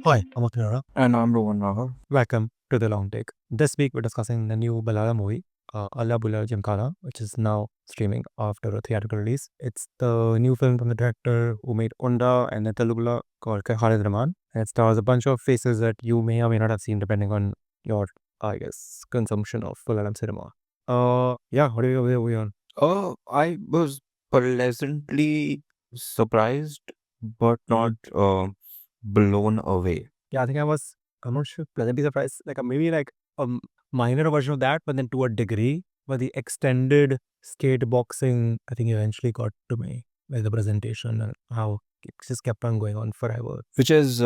Hi, I'm Akira. And I'm Rowan Nahar. Welcome to The Long Take. This week we're discussing the new Malayalam movie, Alappuzha Gymkhana, which is now streaming after a theatrical release. It's the new film from the director who made Onda and the Telugu called Khalid Rahman. And it stars a bunch of faces that you may or may not have seen depending on your, I guess, consumption of Malayalam cinema. Yeah, what are we on? I was pleasantly surprised, but not blown away. Yeah, I think I'm not sure, pleasantly surprised. Maybe a minor version of that, but then to a degree. But the extended skate boxing, I think eventually got to me, like the presentation and how it just kept on going on forever. Which is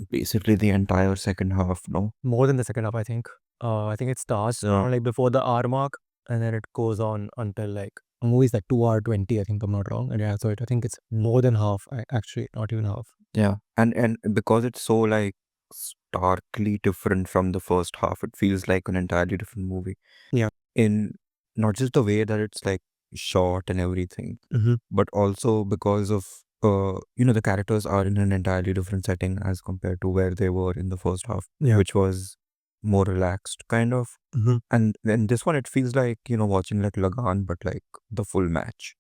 basically the entire second half, no? More than the second half, I think. I think it starts like before the hour mark, and then it goes on until like a movie's like 2 hour 20, I think I'm not wrong. And yeah, so I think it's more than half, actually, not even half. Yeah. And because it's so like starkly different from the first half, it feels like an entirely different movie. Yeah. In not just the way that it's like shot and everything, Mm-hmm. but also because of the characters are in an entirely different setting as compared to where they were in the first half, Yeah. which was more relaxed kind of. Mm-hmm. And then this one, it feels like watching like Lagan, but like the full match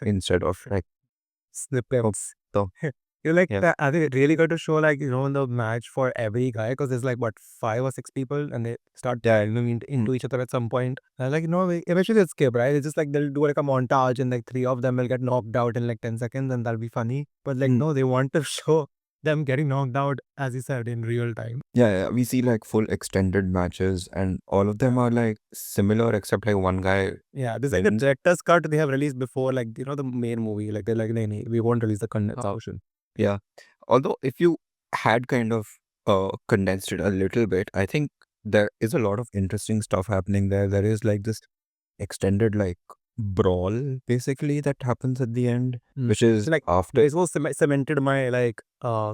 instead of like Snippets. the You're like, yeah. I think it really got to show the match for every guy because there's like what 5 or 6 people and they start diving into each other at some point. And eventually they'll skip, right? It's just like they'll do like a montage and like 3 of them will get knocked out in like 10 seconds and that'll be funny. But no, they want to show them getting knocked out, as you said, in real time. Yeah, we see like full extended matches, and all of them are like similar except like one guy. Yeah, this is like the director's cut they have released before, the main movie. Like they're like, nee, we won't release the condensed version. Yeah. Although if you had kind of condensed it a little bit, I think there is a lot of interesting stuff happening there. There is like this extended like brawl basically that happens at the end, which is So, after. this was cemented my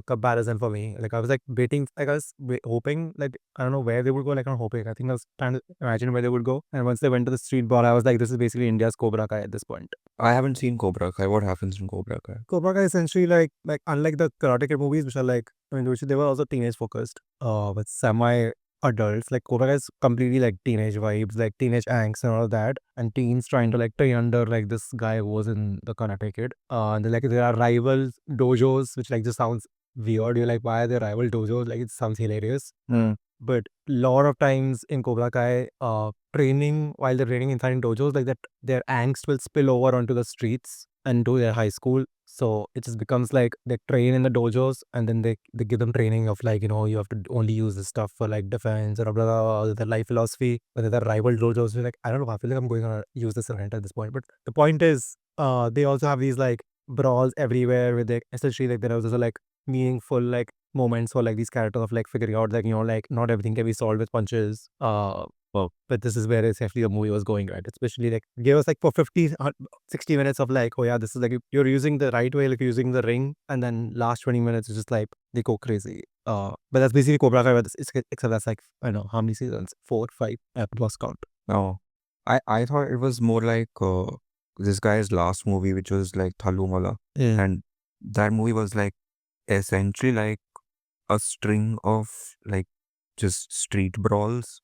comparison for me. Like I was like waiting, like I was hoping, like I don't know where they would go. Like I'm hoping. I think I was trying to imagine where they would go. And once they went to the street ball, I was like, this is basically India's Cobra Kai at this point. I haven't seen Cobra Kai. What happens in Cobra Kai? Cobra Kai essentially like unlike the Karate Kid movies, which are like which they were also teenage focused, with semi adults. Like Cobra Kai is completely like teenage vibes, like teenage angst and all that, and teens trying to like train under like this guy who was in the Karate Kid. And there are rival dojos, which like just sounds weird. You're like, why are there rival dojos? Like it sounds hilarious. But lot of times in Cobra Kai, training while they're training inside in dojos, like that, their angst will spill over onto the streets and to their high school. So it just becomes like they train in the dojos and then they give them training of like, you have to only use this stuff for like defense or blah, blah, blah, the life philosophy. But the rival dojos, you're like, I don't know, I feel like I'm going to use this rant at this point. But the point is, they also have these like brawls everywhere with like, essentially like there was also like meaningful like moments for like these characters of like figuring out like like not everything can be solved with punches. But this is where essentially the movie was going, right? Especially like give us like for 50 60 minutes of like, oh yeah, this is like you're using the right way, like you're using the ring, and then last 20 minutes is just like they go crazy. But that's basically Cobra Kai, but except that's like, I don't know how many seasons, 4 5, I have lost count. No, I thought it was more like this guy's last movie, which was like Thalumala, Yeah. and that movie was like essentially like a string of like just street brawls,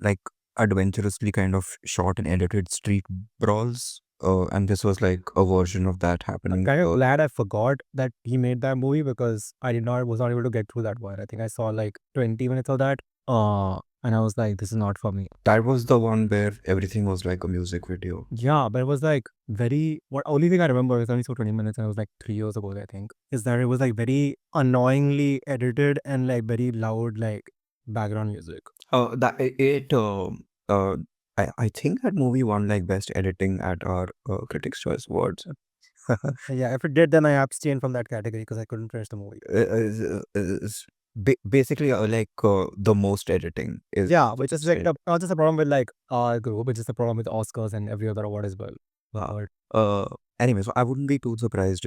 like adventurously kind of shot and edited street brawls. And this was like a version of that I'm happening. kind of glad I forgot that he made that movie because I was not able to get through that one. I think I saw like 20 minutes of that. And I was like, this is not for me. That was the one where everything was like a music video. Yeah, but it was like what only thing I remember is only saw 20 minutes and it was like 3 years ago, I think, is that it was like very annoyingly edited and like very loud, like background music. That it I think that movie won like best editing at our Critics' Choice Awards. Yeah, if it did, then I abstained from that category because I couldn't finish the movie. Is basically like the most editing is. Yeah, which is like not just a problem with like our group, it's just a problem with Oscars and every other award as well. Wow. Anyway, so I wouldn't be too surprised.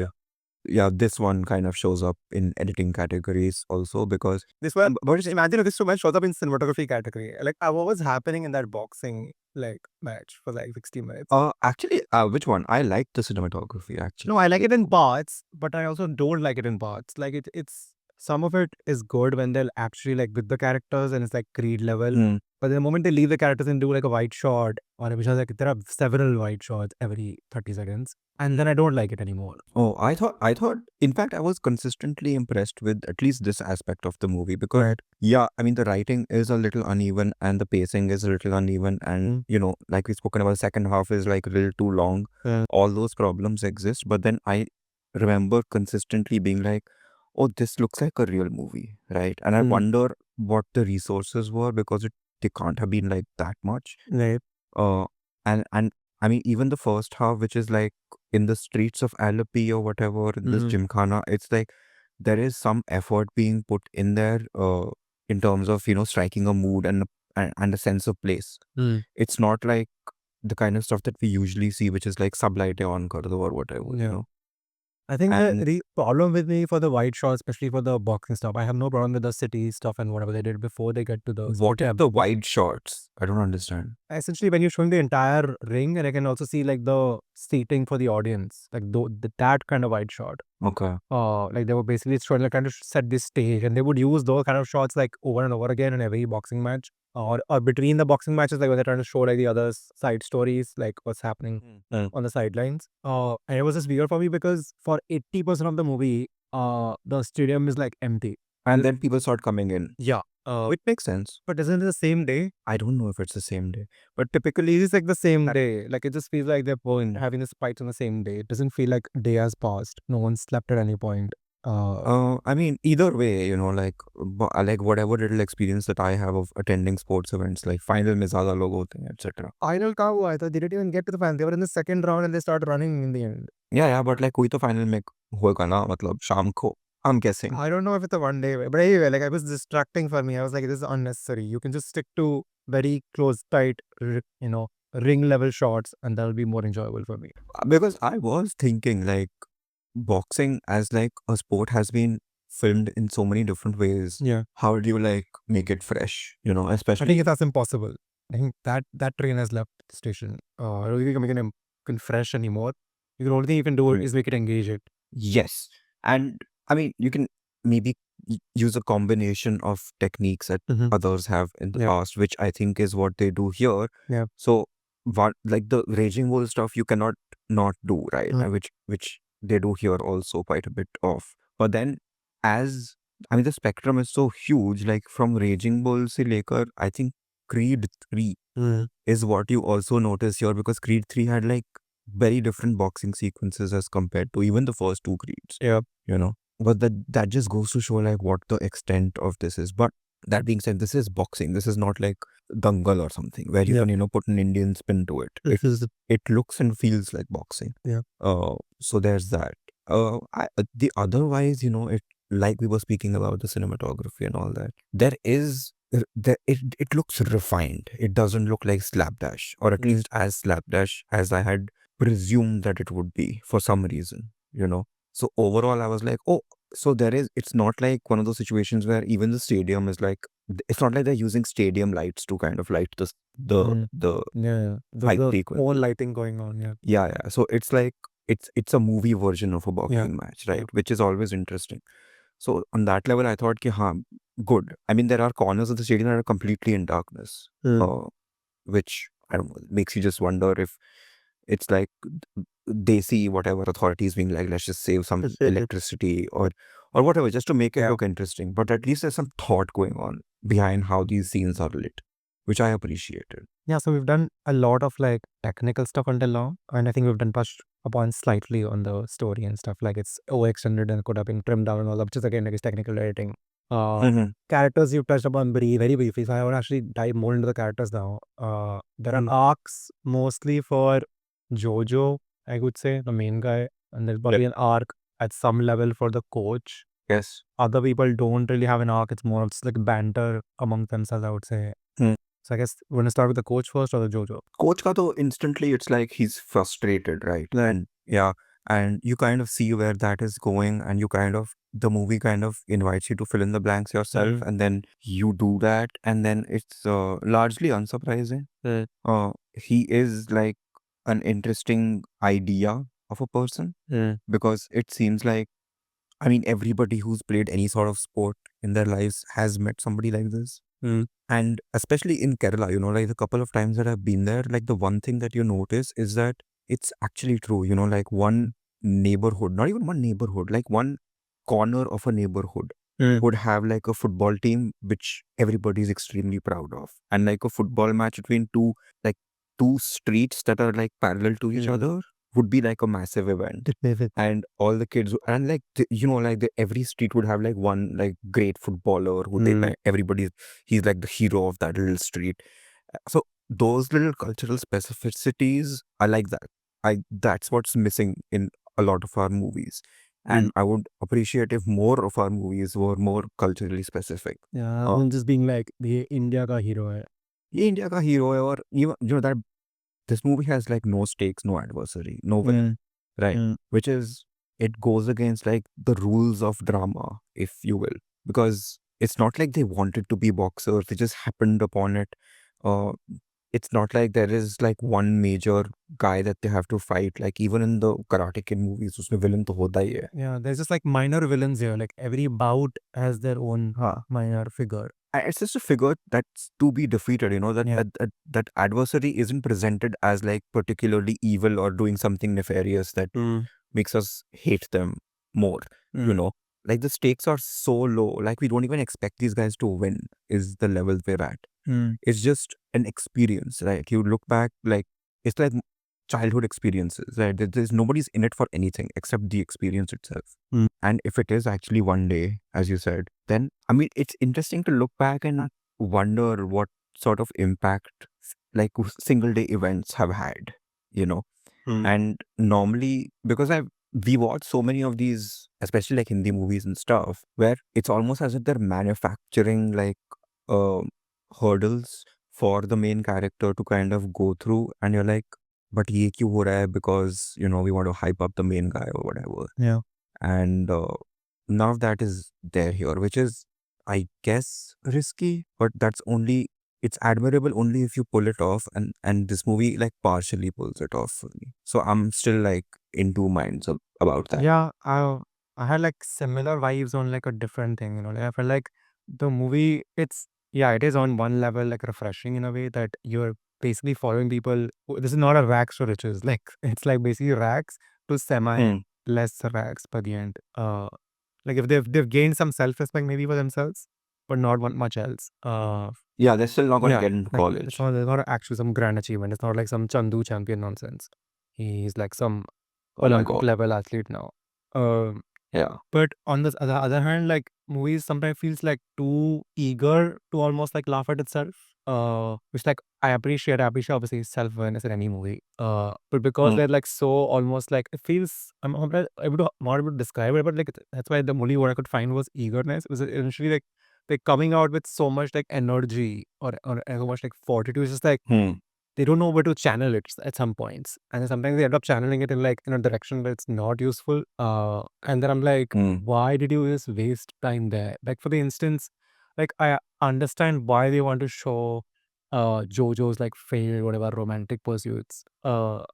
Yeah, this one kind of shows up in editing categories also because This one, but just imagine if this so much shows up in cinematography category. Like, what was happening in that boxing like match for like 60 minutes? actually which one? I like the cinematography actually. No, I like it in parts, but I also don't like it in parts. Like it's some of it is good when they're actually like with the characters and it's like Creed level. But the moment they leave the characters and do like a wide shot, or which is like there are several wide shots every 30 seconds, and then I don't like it anymore. Oh, I thought, in fact, I was consistently impressed with at least this aspect of the movie because, Right. yeah, I mean, the writing is a little uneven and the pacing is a little uneven. And, you know, like we've spoken about, the second half is like a little too long. All those problems exist. But then I remember consistently being like, oh, this looks like a real movie, right? And I wonder what the resources were because they can't have been like that much. Right. And I mean, even the first half, which is like in the streets of Alappuzha or whatever, in this Gymkhana, it's like there is some effort being put in there in terms of, you know, striking a mood and a sense of place. It's not like the kind of stuff that we usually see, which is like sublight on kar do or whatever, you know. I think And the problem with me for the wide shot, especially for the boxing stuff, I have no problem with the city stuff and whatever they did before they get to the what are the wide shots? I don't understand. essentially when you're showing the entire ring, and I can also see like the seating for the audience, like that kind of wide shot. Okay. Like they were basically trying to kind of set this stage, and they would use those kind of shots like over and over again in every boxing match, or between the boxing matches, like when they're trying to show like the other side stories, like what's happening on the sidelines. And it was just weird for me because for 80% of the movie, the stadium is like empty, And then people start coming in. yeah. Which makes sense. But isn't it the same day? I don't know if it's the same day. But typically it's like the same day. Like it just feels like they're having the fights on the same day. It doesn't feel like day has passed. No one slept at any point. I mean, either way, you know, like whatever little experience that I have of attending sports events, like final में ज़्यादा लोग होते हैं, etc. Final कहाँ हुआ था? They didn't even get to the final. They were in the second round and they started running in the end. Yeah, but like कोई तो final में होगा ना, मतलब शाम को, I'm guessing. I don't know if it's a one day, but anyway, like it was distracting for me. I was like, this is unnecessary. You can just stick to very close, tight, ring level shots, and that'll be more enjoyable for me. Because I was thinking like boxing as like a sport has been filmed in so many different ways. Yeah. How do you like make it fresh? You know, I especially think that's impossible. I think that train has left the station. I don't think you can make it fresh anymore. The only thing you can do is make it engaging. yes. And I mean, you can maybe use a combination of techniques that others have in the past, which I think is what they do here. Yeah. So what like the Raging Bull stuff you cannot not do, right? Which they do here also quite a bit of. But then as I mean the spectrum is so huge, like from Raging Bull se lekar, I think Creed 3 is what you also notice here because Creed 3 had like very different boxing sequences as compared to even the first two Creeds. Yeah. You know, but that just goes to show like what the extent of this is. But that being said, this is boxing. This is not like Dangal or something where you can, you know, put an Indian spin to it. It looks and feels like boxing. Yeah. So there's that. The otherwise, you know, it like we were speaking about the cinematography and all that. It looks refined. It doesn't look like slapdash, or at least as slapdash as I had presumed that it would be for some reason, you know. So overall, I was like, oh, so it's not like one of those situations where even the stadium is like, it's not like they're using stadium lights to kind of light the whole lighting going on. Yeah. So it's like, it's a movie version of a boxing match, right? Which is always interesting. So on that level, I thought, good. I mean, there are corners of the stadium that are completely in darkness, which I don't know, makes you just wonder if it's like they see whatever authorities being like, let's just save some electricity or whatever, just to make it look interesting. But at least there's some thought going on behind how these scenes are lit, which I appreciated. Yeah, so we've done a lot of like technical stuff until now, and I think we've done touched upon slightly on the story and stuff. Like it's overextended and could have been trimmed down and all that, which is again like is technical editing. Characters you've touched upon very briefly, so I would actually dive more into the characters now. There are arcs mostly for Jojo, I would say, the main guy, and there's probably an arc at some level for the coach. Yes. Other people don't really have an arc. It's more of just like banter among themselves, I would say. So I guess we're going to start with the coach first or the Jojo? Coach ka to instantly it's like he's frustrated, right? And and you kind of see where that is going, and the movie kind of invites you to fill in the blanks yourself, and then you do that, and then it's largely unsurprising. He is like an interesting idea of a person because it seems like I mean, everybody who's played any sort of sport in their lives has met somebody like this. And especially in Kerala, like the couple of times that I've been there, like the one thing that you notice is that it's actually true, like one neighborhood, not even one neighborhood, like one corner of a neighborhood would have like a football team which everybody is extremely proud of. And like a football match between like two streets that are like parallel to each other would be like a massive event. And all the kids, and like, like every street would have like one like great footballer who he's like the hero of that little street. So those little cultural specificities are like that. That's what's missing in a lot of our movies. And I would appreciate if more of our movies were more culturally specific. Yeah, just being like the India ka hero hai. ये India का hero है और even that this movie has like no stakes, no adversary, no villain, right? Which is, it goes against like the rules of drama, if you will, because it's not like they wanted to be boxers, they just happened upon it. Uh, it's not like there is like one major guy that they have to fight. Like even in the Karate Kid movies, उसमें villain तो होता ही है. Yeah, there's just like minor villains here. Like every bout has their own minor figure. It's just a figure that's to be defeated, that adversary isn't presented as like particularly evil or doing something nefarious that makes us hate them more, like the stakes are so low, like we don't even expect these guys to win is the level we're at. It's just an experience, right? You look back, like it's like childhood experiences, right? There's nobody's in it for anything except the experience itself. And if it is actually one day, as you said, then I mean, it's interesting to look back and wonder what sort of impact like single day events have had, and normally, because we watch so many of these, especially like Hindi movies and stuff, where it's almost as if they're manufacturing like uh, hurdles for the main character to kind of go through, and you're like, but ye kyun ho raha hai? Because we want to hype up the main guy or whatever. Yeah. And none of that is there here, which is, I guess, risky, but it's admirable only if you pull it off, and this movie like partially pulls it off for me. So I'm still like in two minds about that. Yeah, I had like similar vibes on like a different thing, Like I felt like the movie, it is on one level like refreshing in a way that you're basically following people. This is not a rags to riches. Like it's like basically rags to semi less rags by the end. Like if they've gained some self-respect maybe for themselves, but not much else. Yeah, they're still not going to Yeah, get into like college. it's not actually some grand achievement. It's not like some Chandu champion nonsense. He's like some Oh my Olympic God. level athlete now. Yeah. But on the other hand, like movies sometimes feels like too eager to almost like laugh at itself. Which like I appreciate obviously self-awareness in any movie. But because they're like so almost like it feels, I'm not able to describe it, but like that's why the only word I could find was eagerness. It was initially like they're coming out with so much like energy or so much like fortitude. It's just like they don't know where to channel it at some points, and then sometimes they end up channeling it in like in a direction where it's not useful. And then I'm like, why did you just waste time there? Like for the instance, like I understand why they want to show JoJo's like failed whatever romantic pursuits. But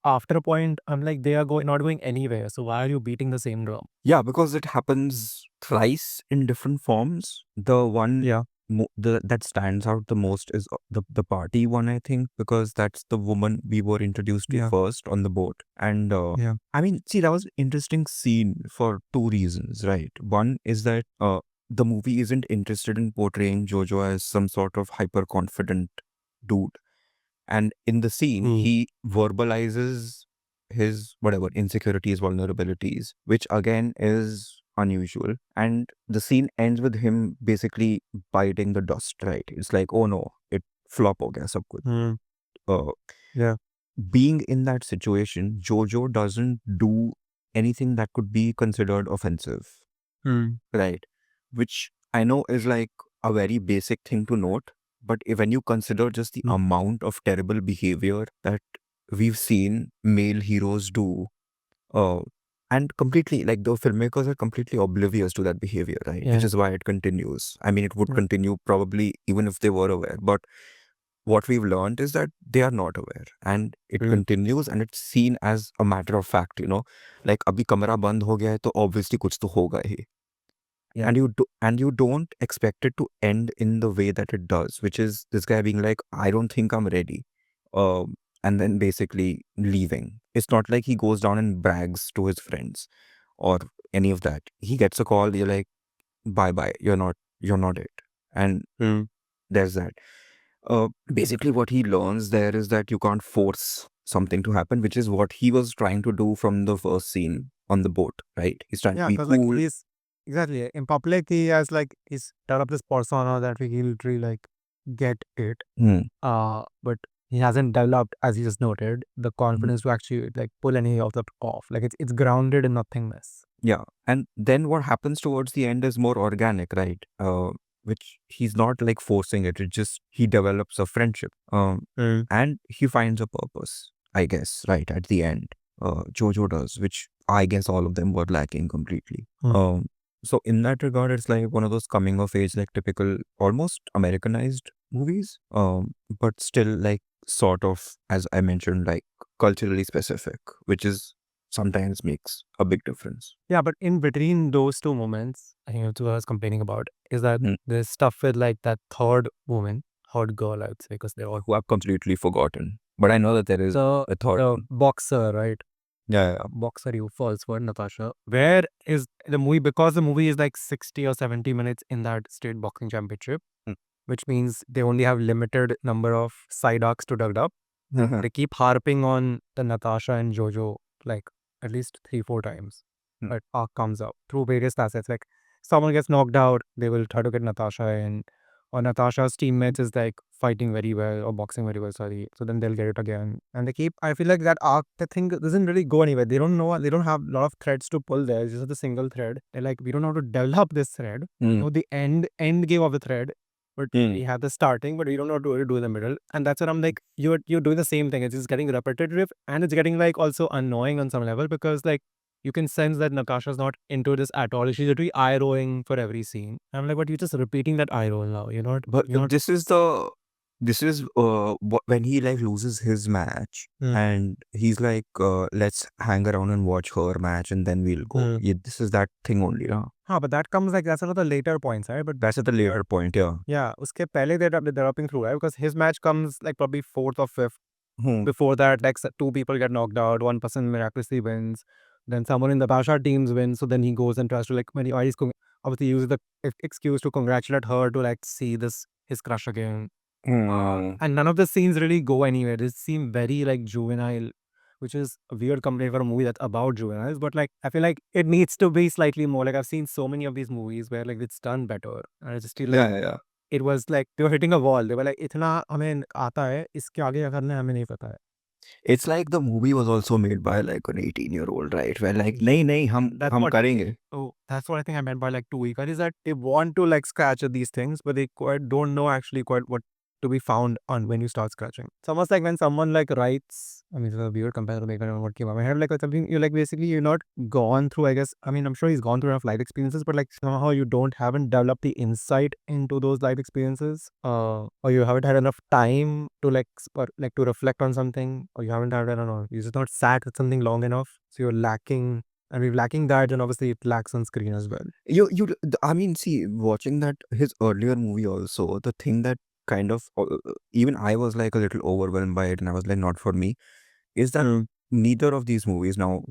after a point, I'm like, they are not going anywhere. So why are you beating the same drum? Yeah, because it happens thrice in different forms. The one that stands out the most is the party one, I think, because that's the woman we were introduced to first on the boat. And I mean, see, that was an interesting scene for two reasons, right? One is that the movie isn't interested in portraying Jojo as some sort of hyper confident dude. And in the scene, he verbalizes his whatever insecurities, vulnerabilities, which again is unusual. And the scene ends with him basically biting the dust, right? It's like, oh no, it flop ho gaya sab kuch. Yeah. Being in that situation, Jojo doesn't do anything that could be considered offensive, right? Which I know is like a very basic thing to note, but when you consider just the amount of terrible behavior that we've seen male heroes do, and completely like the filmmakers are completely oblivious to that behavior, right? Which is why it continues. I mean, it would continue probably even if they were aware. But what we've learned is that they are not aware, and it continues, and it's seen as a matter of fact, like abhi kamera band ho gaya hai to obviously kuch to hoga hi. Yeah. And you don't expect it to end in the way that it does, which is this guy being like, I don't think I'm ready, and then basically leaving. It's not like he goes down and brags to his friends or any of that. He gets a call, you're like, bye bye, you're not it. And there's that. Basically what he learns there is that you can't force something to happen, which is what he was trying to do from the first scene on the boat, right? He's trying to be because like cool. he's exactly in public, he has like he's developed this persona that he literally like get it. But he hasn't developed, as you just noted, the confidence to actually like pull any of that off. Like it's grounded in nothingness. Yeah. And then what happens towards the end is more organic, right? Which he's not like forcing it. It just, he develops a friendship. And he finds a purpose, I guess, right at the end. Jojo does, which I guess all of them were lacking completely. So in that regard, it's like one of those coming of age, like typical, almost Americanized movies. But still like sort of, as I mentioned, like culturally specific, which is sometimes makes a big difference. Yeah, but in between those two moments, I think that's what I was complaining about, is that there's stuff with like that third woman, third girl, I would say, because they're all Who I've completely forgotten. But I know that there is a third the one. boxer, right? Yeah. Boxer, you false word, Natasha. Where is the movie? Because the movie is like 60 or 70 minutes in that state boxing championship, which means they only have limited number of side arcs to develop up. They keep harping on the Natasha and Jojo like at least 3-4 times. That arc comes up through various facets. Like someone gets knocked out, they will try to get Natasha in, or Natasha's teammates is like fighting very well or boxing very well, sorry. So then they'll get it again. And they keep, I feel like that arc, that thing doesn't really go anywhere. They don't know, they don't have a lot of threads to pull there. It's just a single thread. They're like, we don't know how to develop this thread. Know the end game of the thread. But we have the starting, but we don't know how to do in the middle. And that's what I'm like, you're doing the same thing. It's just getting repetitive and it's getting like also annoying on some level because like you can sense that Natasha's not into this at all. She's literally eye rolling for every scene. I'm like, but you're just repeating that eye roll now. You're not. But this is when he like loses his match and he's like, let's hang around and watch her match and then we'll go. Yeah, this is that thing only, but that comes like, that's another later points, right? But that's at the later point, yeah. Yeah, uske pehle they're developing through, right? Because his match comes like probably 4th or 5th. Before that, like 2 people get knocked out, 1 person miraculously wins. Then someone in the Basha teams wins. So then he goes and tries to like, obviously uses the excuse to congratulate her to like see his crush again. And none of the scenes really go anywhere. They seem very like juvenile, which is a weird complaint for a movie that's about juveniles. But like, I feel like it needs to be slightly more. Like I've seen so many of these movies where like it's done better. And I just feel like it was like they were hitting a wall. They were like, "Itna हमें आता है, इसके आगे क्या करना है हमें नहीं पता है." It's like the movie was also made by like an 18-year-old, right? Where like, nahi, hum karenge. Oh, that's what I think I meant by like too eager, is that they want to like scratch at these things, but they quite don't know actually quite what to be found on when you start scratching. It's almost like when someone like writes, I mean, it's a weird comparison to make, I don't know what came up. I had like something, you're like basically you're not gone through, I guess, I mean, I'm sure he's gone through enough life experiences, but like somehow you haven't developed the insight into those life experiences, or you haven't had enough time to like, to reflect on something, or you haven't had, I don't know, you just not sat with something long enough, so you're lacking. And we're lacking that, and obviously it lacks on screen as well. I mean, see, watching that, his earlier movie also, the thing that kind of, even I was like a little overwhelmed by it and I was like, not for me, is that neither of these movies now,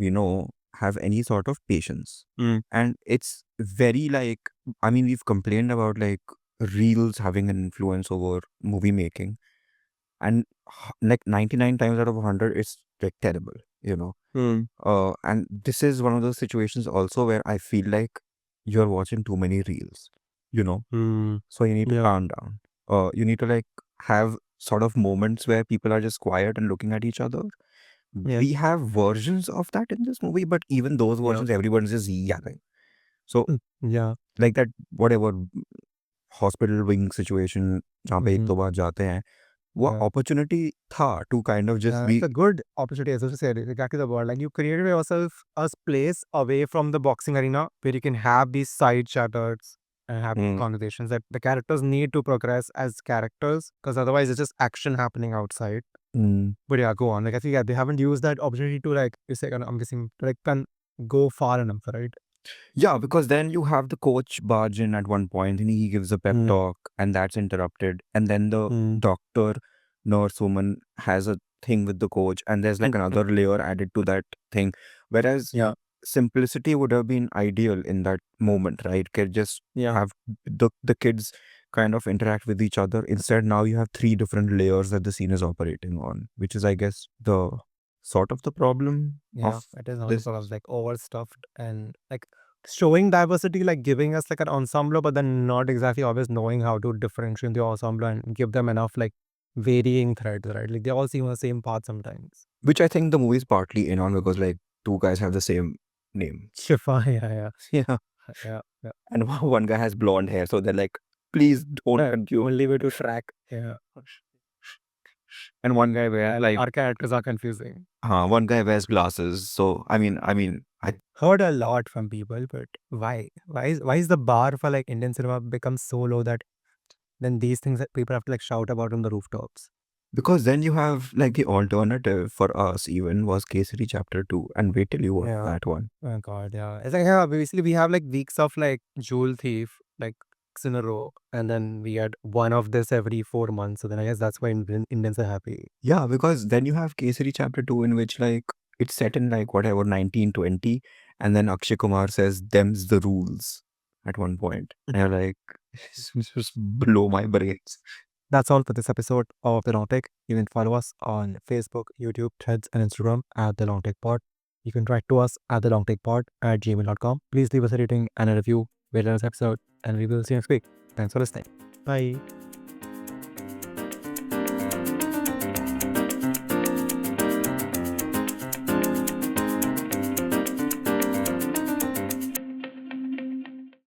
have any sort of patience. And it's very like, I mean, we've complained about like reels having an influence over movie making. And like 99 times out of 100, it's like terrible, and this is one of those situations also where I feel like you're watching too many reels, so you need to calm down. You need to like have sort of moments where people are just quiet and looking at each other. We have versions of that in this movie, but even those versions, everyone's just yelling. So like that whatever hospital wing situation जहाँ पे एक दो बार जाते हैं, वो opportunity था to kind of just be. It's a good opportunity, as I said, exactly the word. Like you created yourself a place away from the boxing arena where you can have these side chatters, and have conversations. That the characters need to progress as characters, because otherwise it's just action happening outside. But yeah, go on. Like I think they haven't used that opportunity to like you say, I'm guessing to like go far enough, right? Yeah, because then you have the coach barge in at one point and he gives a pep talk and that's interrupted. And then the doctor, nurse woman has a thing with the coach and there's like another layer added to that thing. Whereas simplicity would have been ideal in that moment, right? Could just have the kids kind of interact with each other. Instead, now you have 3 different layers that the scene is operating on, which is, I guess, the sort of the problem of it is this. also like overstuffed and like showing diversity, like giving us like an ensemble, but then not exactly always knowing how to differentiate the ensemble and give them enough like varying threads, right? Like they all seem on the same path sometimes. Which I think the movie is partly in on because like 2 guys have the same name. Shifa, yeah. Yeah. And one guy has blonde hair, so they're like, please don't confuse. Only way to track. Yeah. And one guy wears like Our characters are confusing. one guy wears glasses. So I Heard a lot from people, but why? Why is the bar for like Indian cinema become so low that then these things that people have to like shout about on the rooftops? because then you have like the alternative for us even was Kesari Chapter 2, and wait till you watch that one. Oh god, yeah. It's like basically we have like weeks of like Jewel Thief, like in a row, and then we had one of this every 4 months. So then I guess that's why Indians are happy. Yeah, because then you have Kesari Chapter 2 in which like it's set in like whatever 1920 and then Akshay Kumar says them's the rules at one point. And you're like, this just blow my brains. That's all for this episode of The Long Take. You can follow us on Facebook, YouTube, Threads, and Instagram at The Long Take Pod. You can write to us at thelongtakepod@gmail.com. Please leave us a rating and a review. Wait on this episode, and we will see you next week. Thanks for listening. Bye.